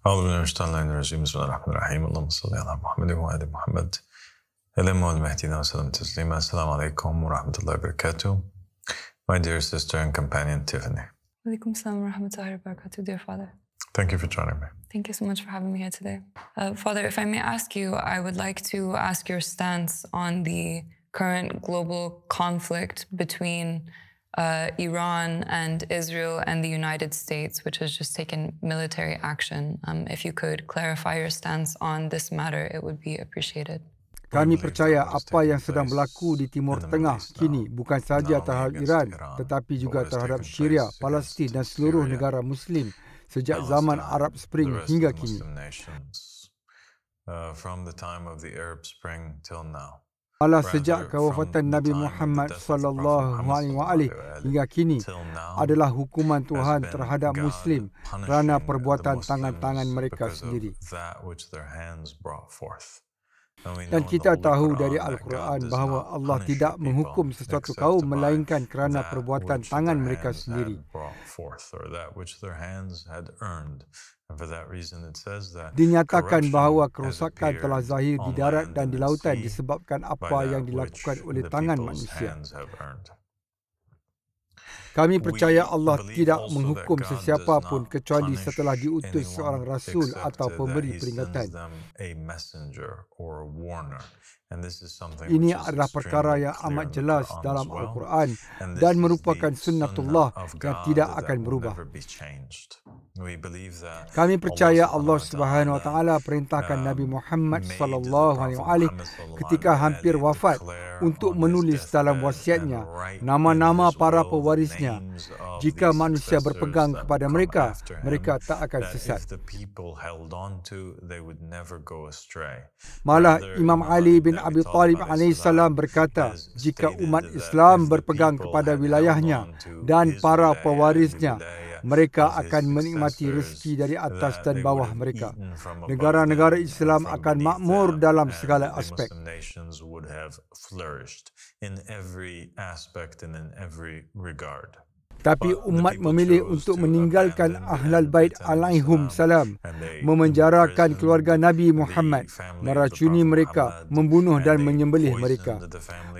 أعوذ بالله من الشيطان الرجيم بسم الله الرحمن الرحيم اللهم صل على محمد وآل محمد الإمام المهدي وسلم تسليما. Assalamu alaikum wa rahmatullahi wa barakatuh. My dear sister and companion Tiffany. Alaikum salam wa rahmatullahi wa barakatuh, dear Father. Thank you for joining me. Thank you so much for having me here today. Father, if I may ask you, I would like to ask your stance on the current global conflict between Iran and Israel and the United States, which has just taken military action. If you could clarify your stance on this matter, it would be appreciated. Kami percaya apa yang sedang berlaku di Timur Tengah kini bukan sahaja terhadap Iran, tetapi juga terhadap Syria, Palestin dan seluruh negara Muslim sejak zaman Arab Spring hingga kini. Malah sejak kewafatan Nabi Muhammad SAW hingga kini adalah hukuman Tuhan terhadap Muslim kerana perbuatan tangan-tangan mereka sendiri. Dan kita tahu dari Al-Quran bahawa Allah tidak menghukum sesuatu kaum melainkan kerana perbuatan tangan mereka sendiri. Dinyatakan bahawa kerosakan telah zahir di darat dan di lautan disebabkan apa yang dilakukan oleh tangan manusia. Kami percaya Allah tidak menghukum sesiapa pun kecuali setelah diutus seorang rasul atau pemberi peringatan. Ini adalah perkara yang amat jelas dalam Al-Quran dan merupakan sunnatullah yang tidak akan berubah. Kami percaya Allah Subhanahu Wa Taala perintahkan Nabi Muhammad SAW ketika hampir wafat untuk menulis dalam wasiatnya nama-nama para pewarisnya. Jika manusia berpegang kepada mereka, mereka tak akan sesat. Malah Imam Ali bin Abi Talib alaihissalam berkata, jika umat Islam berpegang kepada wilayahnya dan para pewarisnya, mereka akan menikmati rezeki dari atas dan bawah mereka. Negara-negara Islam akan makmur dalam segala aspek. Tapi umat memilih untuk meninggalkan Ahlul Bait alaihum salam, memenjarakan keluarga Nabi Muhammad, meracuni mereka, membunuh dan menyembelih mereka.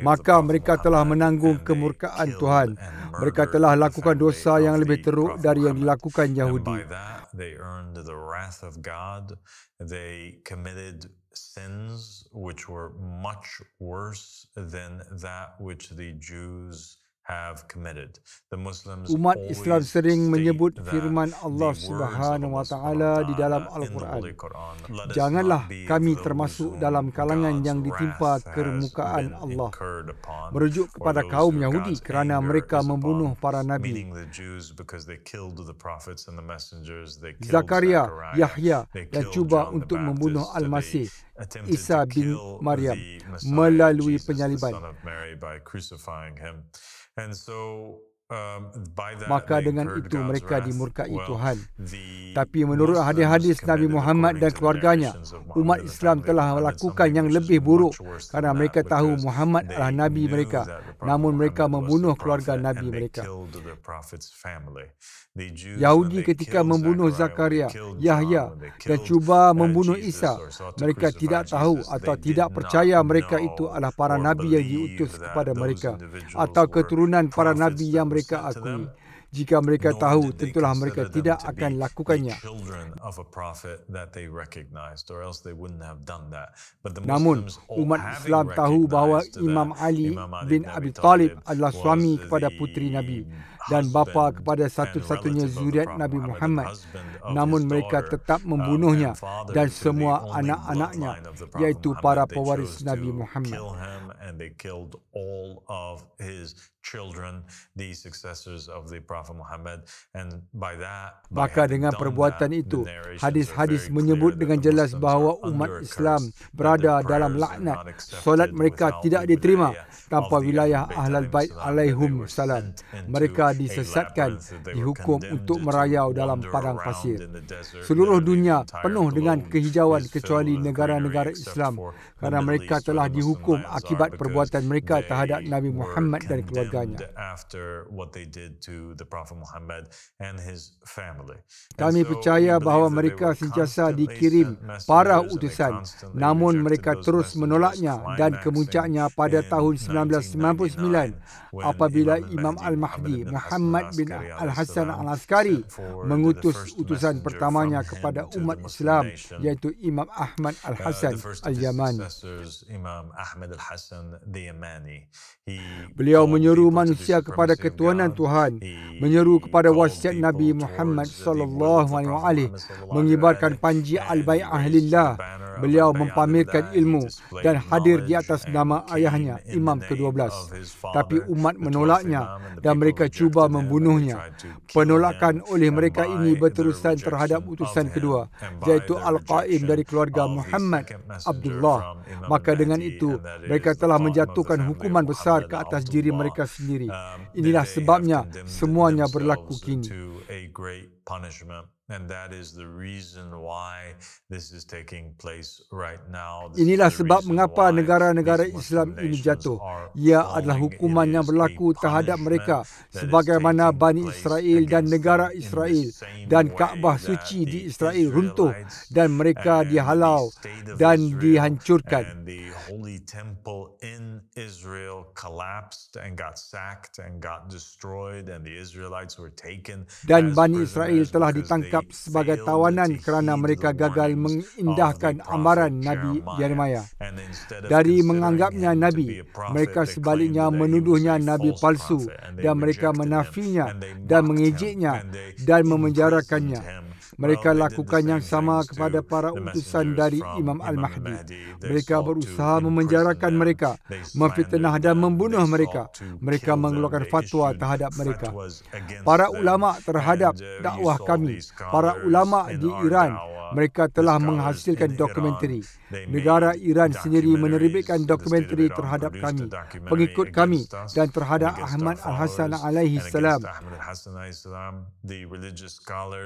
Maka mereka telah menanggung kemurkaan Tuhan. Mereka telah lakukan dosa yang lebih teruk dari yang dilakukan Yahudi. Sins which were much worse than that which the Jews have committed. The Muslims Umat Islam sering menyebut firman Allah Subhanahu Wa Taala di dalam Al-Quran. Janganlah kami termasuk dalam kalangan yang ditimpa kemukaan Allah. Merujuk kepada kaum Yahudi kerana mereka membunuh para nabi. Zakaria, Yahya dan cuba untuk membunuh Al-Masih, Isa bin Maryam melalui penyaliban. Maka dengan itu mereka dimurkai Tuhan. Tapi menurut hadis-hadis Nabi Muhammad dan keluarganya, umat Islam telah melakukan yang lebih buruk kerana mereka tahu Muhammad adalah Nabi mereka, namun mereka membunuh keluarga Nabi mereka. Yahudi ketika membunuh Zakaria, Yahya dan cuba membunuh Isa, mereka tidak tahu atau tidak percaya mereka itu adalah para nabi yang diutus kepada mereka atau keturunan para nabi yang mereka akui. Jika mereka tahu, tentulah mereka tidak akan lakukannya. Namun, umat Islam tahu bahawa Imam Ali bin Abi Talib adalah suami kepada puteri Nabi dan bapa kepada satu-satunya zuriat Nabi Muhammad. Namun mereka tetap membunuhnya dan semua anak-anaknya, iaitu para pewaris Nabi Muhammad. Maka dengan perbuatan itu, hadis-hadis menyebut dengan jelas bahawa umat Islam berada dalam laknat. Solat mereka tidak diterima tanpa wilayah Ahlul Bait alaihum salam. Mereka disesatkan, dihukum untuk merayau dalam padang pasir. Seluruh dunia penuh dengan kehijauan kecuali negara-negara Islam kerana mereka telah dihukum akibat perbuatan mereka terhadap Nabi Muhammad dan keluarga. keluarganya. after what they did to the Prophet Muhammad and his family. Kami percaya bahawa mereka sentiasa dikirim para utusan, namun mereka terus menolaknya, dan kemuncaknya pada tahun 1999 apabila Imam Al-Mahdi Muhammad bin Al-Hassan Al-Askari mengutus utusan pertamanya kepada umat Islam, iaitu Imam Ahmad Al-Hassan Al-Yamani. Beliau menyeru manusia kepada ketuhanan Tuhan, menyeru kepada wasiat Nabi Muhammad sallallahu alaihi wasallam, mengibarkan panji al-bai'ah lillah. Beliau mempamerkan ilmu dan hadir di atas nama ayahnya, Imam ke-12. Tapi umat menolaknya dan mereka cuba membunuhnya. Penolakan oleh mereka ini berterusan terhadap utusan kedua, iaitu Al-Qaim dari keluarga Muhammad Abdullah. Maka dengan itu, mereka telah menjatuhkan hukuman besar ke atas diri mereka sendiri. Inilah sebabnya semuanya berlaku kini. And that is the reason why this is taking place right now. Inilah sebab mengapa negara-negara Islam ini jatuh. Ia adalah hukuman yang berlaku terhadap mereka, sebagaimana Bani Israel dan negara Israel, dan Kaabah suci di Israel runtuh dan mereka dihalau dan dihancurkan. And the holy temple in Israel collapsed and got sacked and got destroyed, and the Israelites were taken. Dan Bani Israel telah ditangkap sebagai tawanan kerana mereka gagal mengindahkan amaran Nabi Yeremia. Dari menganggapnya Nabi, mereka sebaliknya menuduhnya Nabi palsu, dan mereka menafinya dan mengejeknya dan memenjarakannya. Mereka lakukan yang sama kepada para utusan dari Imam Al-Mahdi. Mereka berusaha memenjarakan mereka, memfitnah dan membunuh mereka. Mereka mengeluarkan fatwa terhadap mereka. Para ulama terhadap dakwah kami, para ulama di Iran, mereka telah menghasilkan dokumentari. Negara Iran sendiri menerbitkan dokumentari terhadap kami, pengikut kami, dan terhadap Ahmad Al-Hassan alaihi salam.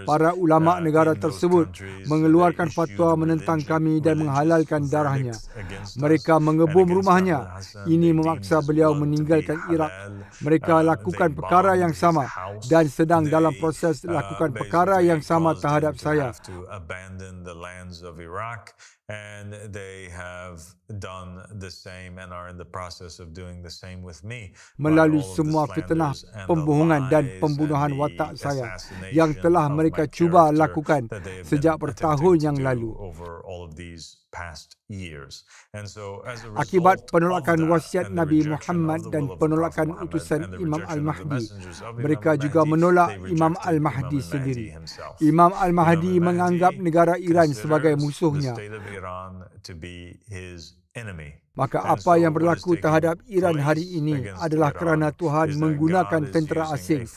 Para ulama negara tersebut mengeluarkan fatwa menentang kami dan menghalalkan darahnya. Mereka mengebom rumahnya. Ini memaksa beliau meninggalkan Iraq. Mereka lakukan perkara yang sama dan sedang dalam proses lakukan perkara yang sama terhadap saya. And they have done the same and are in the process of doing the same with me. Melalui semua fitnah, pembohongan dan pembunuhan watak saya yang telah mereka cuba lakukan sejak bertahun yang lalu. Akibat penolakan wasiat Nabi Muhammad dan penolakan utusan Imam Al-Mahdi, mereka juga menolak Imam Al-Mahdi sendiri. Imam Al-Mahdi menganggap negara Iran sebagai musuhnya. Maka apa yang berlaku terhadap Iran hari ini adalah kerana Tuhan menggunakan tentera asing,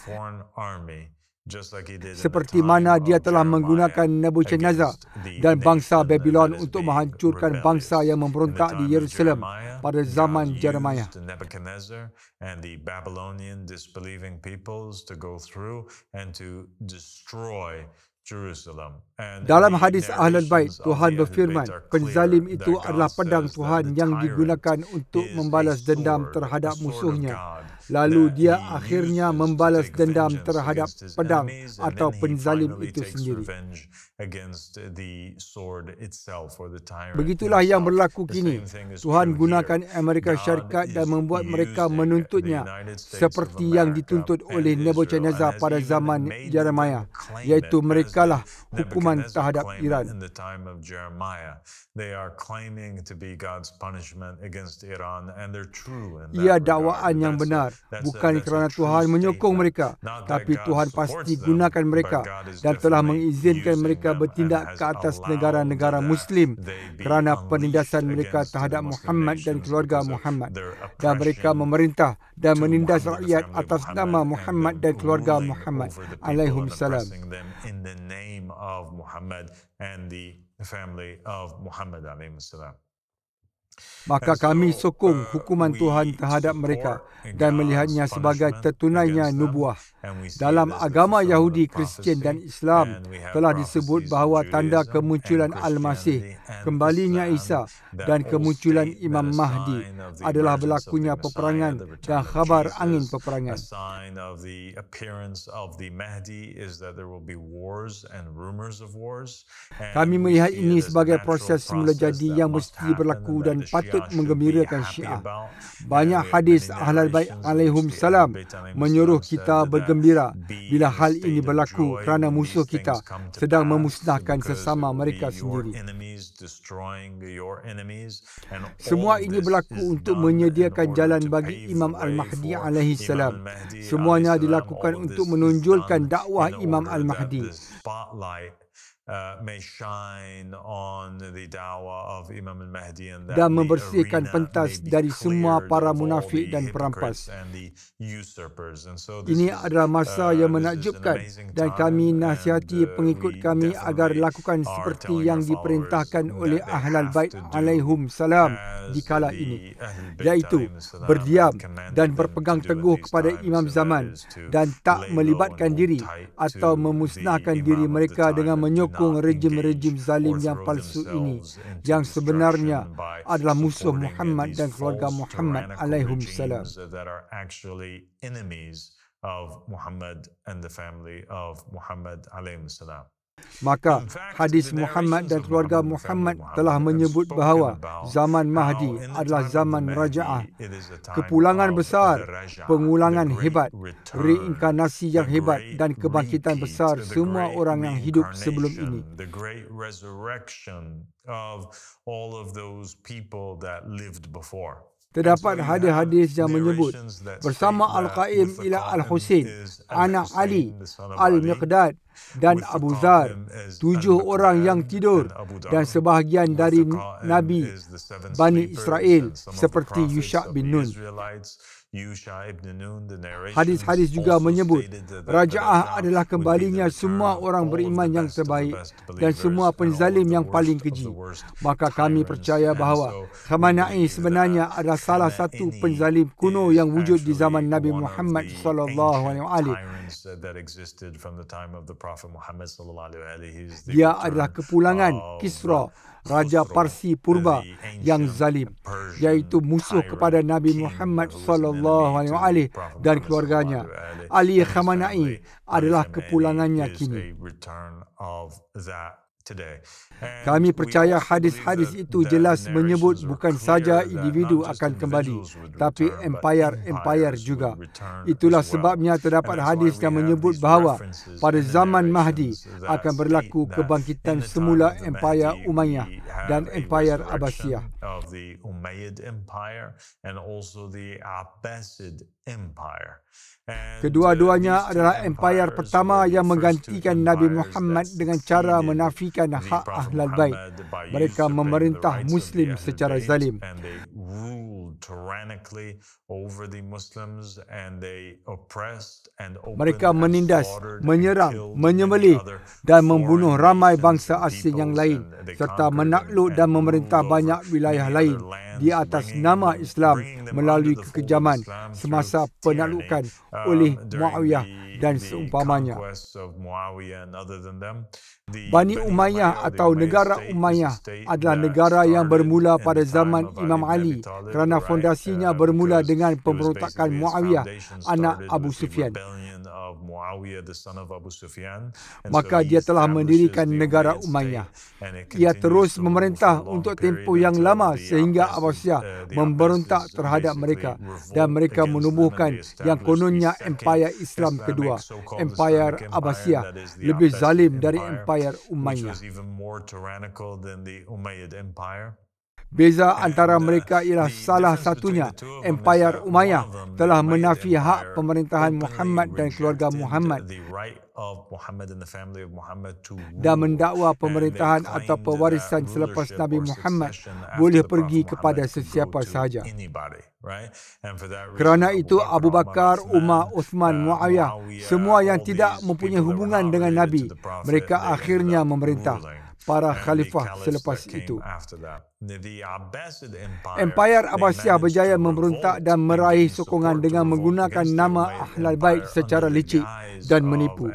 seperti mana dia telah menggunakan Nebuchadnezzar dan bangsa Babylon untuk menghancurkan bangsa yang memberontak di Yerusalem pada zaman Jeremiah. And the Babylonian disbelieving peoples to go through and to destroy Jerusalem. Dalam hadis Ahlul Bait, Tuhan berfirman, penzalim itu adalah pedang Tuhan yang digunakan untuk membalas dendam terhadap musuhnya. Lalu dia akhirnya membalas dendam terhadap pedang atau penzalim itu sendiri. Begitulah yang berlaku kini. Tuhan gunakan Amerika Syarikat dan membuat mereka menuntutnya seperti yang dituntut oleh Nebuchadnezzar pada zaman Jeremiah, iaitu merekalah hukuman terhadap Iran. Ia dakwaan yang benar, bukan kerana Tuhan menyokong mereka, tapi Tuhan pasti gunakan mereka dan telah mengizinkan mereka bertindak ke atas negara-negara Muslim kerana penindasan mereka terhadap Muhammad dan keluarga Muhammad. Dan mereka memerintah dan menindas rakyat atas nama Muhammad dan keluarga Muhammad alaihissalam. Of Muhammad and the family of Muhammad alayhi salam. Maka kami sokong hukuman Tuhan terhadap mereka dan melihatnya sebagai tertunainya nubuah. Dalam agama Yahudi, Kristian dan Islam telah disebut bahawa tanda kemunculan Al-Masih, kembalinya Isa dan kemunculan Imam Mahdi adalah berlakunya peperangan dan khabar angin peperangan. Kami melihat ini sebagai proses semula jadi yang mesti berlaku dan patut menggembirakan Syiah. Banyak hadis Ahlul Bait alaihim salam menyuruh kita bergembira bila hal ini berlaku kerana musuh kita sedang memusnahkan sesama mereka sendiri. Semua ini berlaku untuk menyediakan jalan bagi Imam Al-Mahdi alaihi salam. Semuanya dilakukan untuk menonjolkan dakwah Imam Al-Mahdi. Dan membersihkan pentas dari semua para munafik dan perampas. Ini adalah masa yang menakjubkan dan kami nasihati pengikut kami agar lakukan seperti yang diperintahkan oleh Ahlul Bait alaihim salam di kala ini, iaitu berdiam dan berpegang teguh kepada imam zaman dan tak melibatkan diri atau memusnahkan diri mereka dengan menyokong rejim-rejim zalim yang palsu ini, yang sebenarnya adalah musuh Muhammad dan keluarga Muhammad alaihim salam. Maka hadis Muhammad dan keluarga Muhammad telah menyebut bahawa zaman Mahdi adalah zaman raja'ah, kepulangan besar, pengulangan hebat, reinkarnasi yang hebat dan kebangkitan besar semua orang yang hidup sebelum ini. Terdapat hadis-hadis yang menyebut bersama Al-Qaim ila Al-Husain, anak Ali, Al-Miqdad dan Abu Dhar, 7 orang yang tidur dan sebahagian dari Nabi Bani Israel seperti Yusha bin Nun. Hadis-hadis juga menyebut raja'ah adalah kembalinya semua orang beriman yang terbaik dan semua penzalim yang paling keji. Maka kami percaya bahawa Khamenei sebenarnya adalah salah satu penzalim kuno yang wujud di zaman Nabi Muhammad sallallahu alaihi wasallam. Dia adalah kepulangan Kisra, Raja Parsi Purba yang zalim, iaitu musuh kepada Nabi Muhammad sallallahu alaihi wasallam dan keluarganya. Ali Khamenei adalah kepulangannya kini. Kami percaya hadis-hadis itu jelas menyebut bukan saja individu akan kembali, tapi empire juga. Itulah sebabnya terdapat hadis yang menyebut bahawa pada zaman Mahdi akan berlaku kebangkitan semula empire Umayyah dan empire Abbasiyah. Kedua-duanya adalah empire pertama yang menggantikan Nabi Muhammad dengan cara menafikan hak Ahlul Bait. Mereka memerintah Muslim secara zalim. Mereka menindas, menyerang, menyembelih dan membunuh ramai bangsa asing yang lain serta menakluk dan memerintah banyak wilayah lain di atas nama Islam melalui kekejaman semasa penaklukan oleh Muawiyah dan seumpamanya. Bani Umayyah atau negara Umayyah adalah negara yang bermula pada zaman Imam Ali kerana fondasinya bermula dengan pemberontakan Muawiyah, anak Abu Sufyan. Maka dia telah mendirikan negara Umayyah. Ia terus memerintah untuk tempoh yang lama sehingga Abbasiyah memberontak terhadap mereka dan mereka menubuhkan yang kononnya empire Islam kedua, empire Abbasiyah, lebih zalim dari empire Umayyah. Beza antara mereka ialah salah satunya, empire Umayyah telah menafi hak pemerintahan Muhammad dan keluarga Muhammad dan mendakwa pemerintahan atau pewarisan selepas Nabi Muhammad boleh pergi kepada sesiapa sahaja. Kerana itu Abu Bakar, Umar, Uthman, Muawiyah, semua yang tidak mempunyai hubungan dengan Nabi, mereka akhirnya memerintah. Para khalifah selepas itu. Empayar Abbasiyah berjaya memberontak dan meraih sokongan dengan menggunakan nama Ahlul Bait secara licik dan menipu.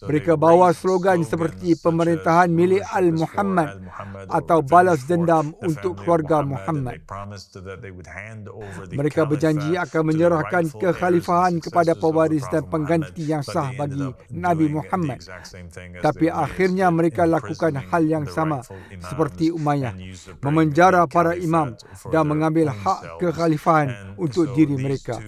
Mereka bawa slogan seperti pemerintahan milik Al-Muhammad atau balas dendam untuk keluarga Muhammad. Mereka berjanji akan menyerahkan kekhalifahan kepada pewaris dan pengganti yang sah bagi Nabi Muhammad. Tapi akhirnya mereka lakukan hal yang sama seperti Umayyah, memenjara para imam dan mengambil hak kekhalifahan untuk diri mereka.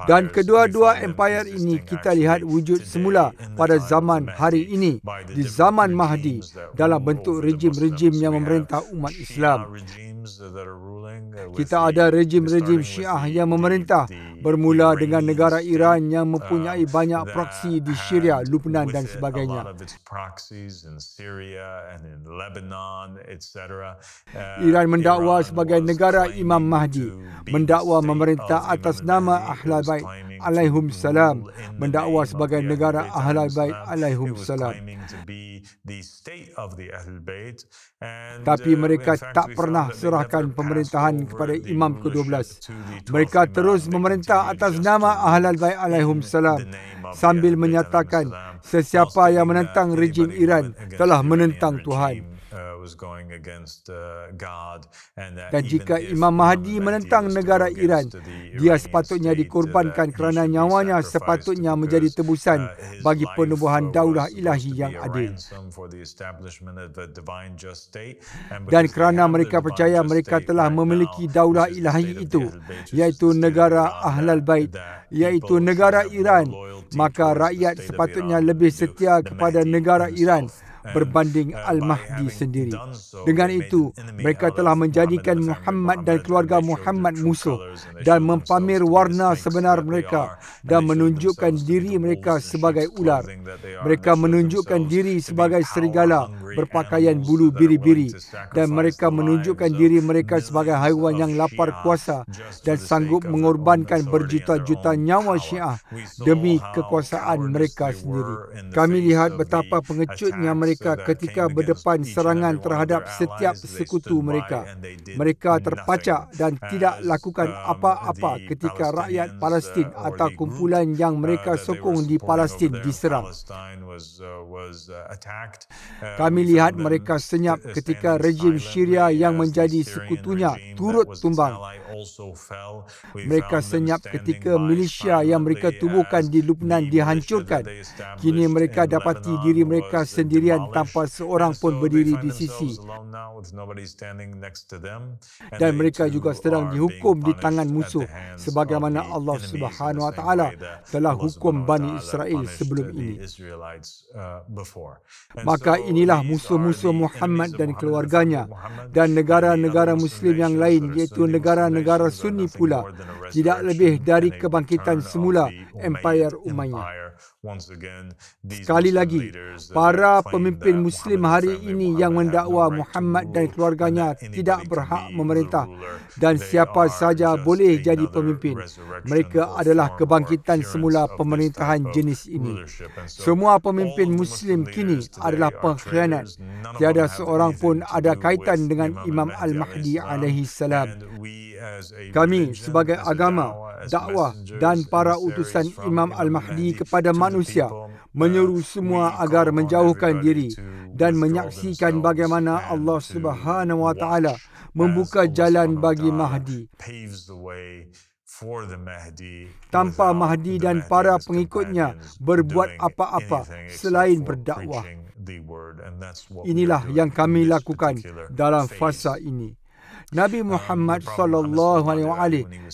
Dan kedua-dua empayar ini kita lihat wujud semula pada zaman hari ini, di zaman Mahdi, dalam bentuk rejim-rejim yang memerintah umat Islam. Kita ada rejim-rejim Syiah yang memerintah, bermula dengan negara Iran yang mempunyai banyak proksi di Syria, Lebanon dan sebagainya. Iran mendakwa sebagai negara Imam Mahdi, mendakwa memerintah atas nama Ahlul Bait alaihum salam, mendakwa sebagai negara Ahlul Bait alaihum salam. Tapi mereka tak pernah serahkan pemerintahan kepada Imam ke-12. Mereka terus memerintah atas nama Ahlul Bait alaihum salam sambil menyatakan sesiapa yang menentang rejim Iran telah menentang Tuhan. Dan jika Imam Mahdi menentang negara Iran, dia sepatutnya dikorbankan kerana nyawanya sepatutnya menjadi tebusan bagi penubuhan daulah ilahi yang adil. Dan kerana mereka percaya mereka telah memiliki daulah ilahi itu, iaitu negara Ahlul Bait, iaitu negara Iran, maka rakyat sepatutnya lebih setia kepada negara Iran berbanding Al-Mahdi sendiri. Dengan itu, mereka telah menjadikan Muhammad dan keluarga Muhammad musuh dan mempamer warna sebenar mereka dan menunjukkan diri mereka sebagai ular. Mereka menunjukkan diri sebagai serigala berpakaian bulu biri-biri dan mereka menunjukkan diri mereka sebagai haiwan yang lapar kuasa dan sanggup mengorbankan berjuta-juta nyawa Syiah demi kekuasaan mereka sendiri. Kami lihat betapa pengecutnya mereka ketika berdepan serangan terhadap setiap sekutu mereka. Mereka terpacak dan tidak lakukan apa-apa ketika rakyat Palestin atau kumpulan yang mereka sokong di Palestin diserang. Kami lihat mereka senyap ketika rejim Syria yang menjadi sekutunya turut tumbang. Mereka senyap ketika milisya yang mereka tubuhkan di Lebanon dihancurkan. Kini mereka dapati diri mereka sendirian tanpa seorang pun berdiri di sisi. Dan mereka juga sedang dihukum di tangan musuh sebagaimana Allah Subhanahu Wa Taala telah hukum Bani Israel sebelum ini. Maka inilah musuh-musuh Muhammad dan keluarganya dan negara-negara Muslim yang lain, iaitu negara-negara Sunni pula, tidak lebih dari kebangkitan semula Empayar Umayyah. Sekali lagi, para pemimpin Muslim hari ini yang mendakwa Muhammad dan keluarganya tidak berhak memerintah dan siapa saja boleh jadi pemimpin. Mereka adalah kebangkitan semula pemerintahan jenis ini. Semua pemimpin Muslim kini adalah pengkhianat. Tiada seorang pun ada kaitan dengan Imam Al-Mahdi alaihi salam. Kami sebagai agama, dakwah dan para utusan Imam Al-Mahdi kepada manusia menyeru semua agar menjauhkan diri dan menyaksikan bagaimana Allah Subhanahu Wa Taala membuka jalan bagi Mahdi. Tanpa Mahdi dan para pengikutnya berbuat apa-apa selain berdakwah. Inilah yang kami lakukan dalam fasa ini. Nabi Muhammad SAW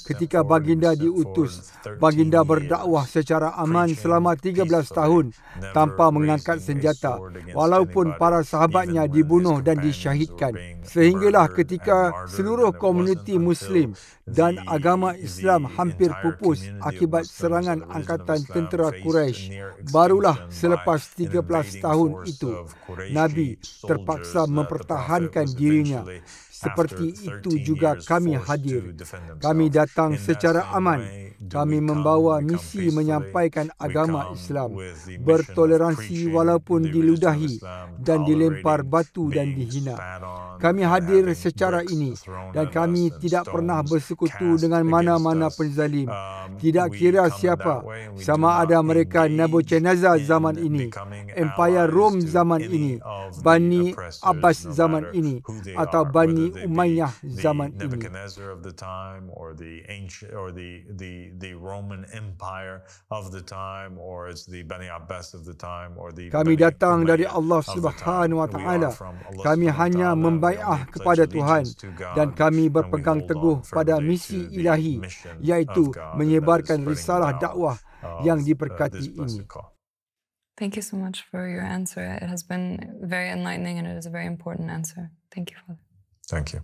ketika baginda diutus, baginda berdakwah secara aman selama 13 tahun tanpa mengangkat senjata, walaupun para sahabatnya dibunuh dan disyahidkan. Sehinggalah ketika seluruh komuniti Muslim dan agama Islam hampir pupus akibat serangan angkatan tentera Quraisy, barulah selepas 13 tahun itu Nabi terpaksa mempertahankan dirinya seperti itu juga kami hadir. Kami datang secara aman. Kami membawa misi menyampaikan agama Islam, bertoleransi walaupun diludahi dan dilempar batu dan dihina. Kami hadir secara ini dan kami tidak pernah bersekutu dengan mana-mana penzalim. Tidak kira siapa, sama ada mereka Nebuchadnezzar zaman ini, Empire Rome zaman ini, Bani Abbas zaman ini, atau Bani Umayyah zaman ini. The Roman Empire of the time, or it's the Bani Abbas of the time, or the Kami datang dari Allah Subhanahu wa taala. Kami hanya membai'ah kepada Tuhan dan kami berpegang teguh pada misi ilahi, iaitu menyebarkan risalah dakwah yang diberkati ini. Thank you so much for your answer. It has been very enlightening and it is a very important answer. Thank you, Father. Thank you.